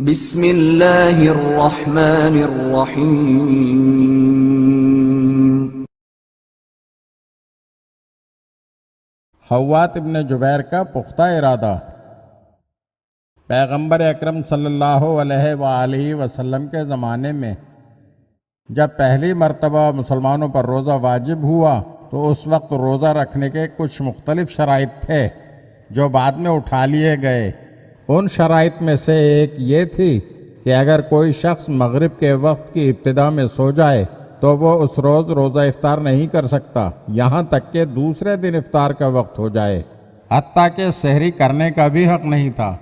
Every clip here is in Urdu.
بسم اللہ الرحمن الرحیم۔ خوات ابن جبیر کا پختہ ارادہ۔ پیغمبر اکرم صلی اللہ علیہ وآلہ وسلم کے زمانے میں جب پہلی مرتبہ مسلمانوں پر روزہ واجب ہوا تو اس وقت روزہ رکھنے کے کچھ مختلف شرائط تھے جو بعد میں اٹھا لیے گئے۔ ان شرائط میں سے ایک یہ تھی کہ اگر کوئی شخص مغرب کے وقت کی ابتدا میں سو جائے تو وہ اس روز روزہ افطار نہیں کر سکتا یہاں تک کہ دوسرے دن افطار کا وقت ہو جائے، حتیٰ کہ سحری کرنے کا بھی حق نہیں تھا۔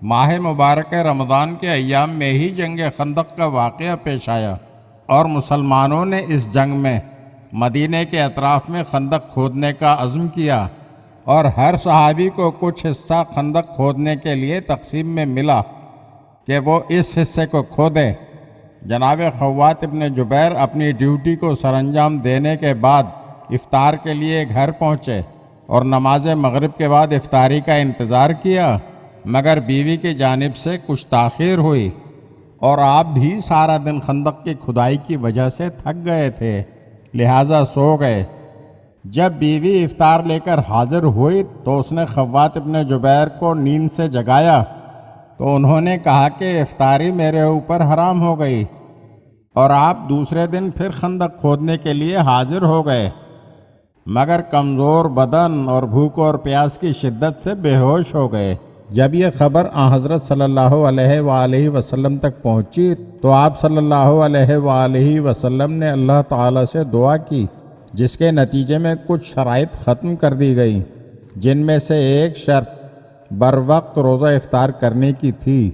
ماہ مبارک رمضان کے ایام میں ہی جنگ خندق کا واقعہ پیش آیا اور مسلمانوں نے اس جنگ میں مدینے کے اطراف میں خندق کھودنے کا عزم کیا اور ہر صحابی کو کچھ حصہ خندق کھودنے کے لیے تقسیم میں ملا کہ وہ اس حصے کو کھودے۔ جناب خوات ابن جبیر اپنی ڈیوٹی کو سر انجام دینے کے بعد افطار کے لیے گھر پہنچے اور نماز مغرب کے بعد افطاری کا انتظار کیا، مگر بیوی کی جانب سے کچھ تاخیر ہوئی اور آپ بھی سارا دن خندق کی کھدائی کی وجہ سے تھک گئے تھے، لہٰذا سو گئے۔ جب بیوی افطار لے کر حاضر ہوئی تو اس نے خوات ابن جبیر کو نیند سے جگایا تو انہوں نے کہا کہ افطاری میرے اوپر حرام ہو گئی اور آپ دوسرے دن پھر خندق کھودنے کے لیے حاضر ہو گئے، مگر کمزور بدن اور بھوک اور پیاس کی شدت سے بے ہوش ہو گئے۔ جب یہ خبر حضرت صلی اللہ علیہ وآلہ وسلم تک پہنچی تو آپ صلی اللہ علیہ وآلہ وسلم نے اللہ تعالیٰ سے دعا کی، جس کے نتیجے میں کچھ شرائط ختم کر دی گئی، جن میں سے ایک شرط بر وقت روزہ افطار کرنے کی تھی۔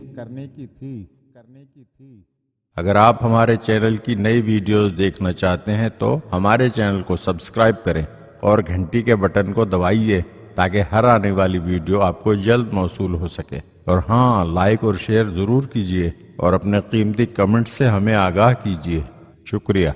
اگر آپ ہمارے چینل کی نئی ویڈیوز دیکھنا چاہتے ہیں تو ہمارے چینل کو سبسکرائب کریں اور گھنٹی کے بٹن کو دبائیے تاکہ ہر آنے والی ویڈیو آپ کو جلد موصول ہو سکے، اور ہاں، لائک اور شیئر ضرور کیجیے اور اپنے قیمتی کمنٹ سے ہمیں آگاہ کیجیے۔ شکریہ۔